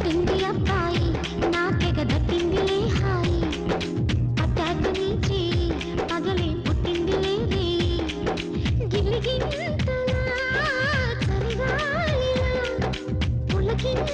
పుట్టింది అబ్బాయి నాకెగ దట్టిందిలే హాయి అట్టాకు నుంచి పగలే పుట్టిందిలే రేయి గిల్లి గింతలా చలిగాలిలా పులకింత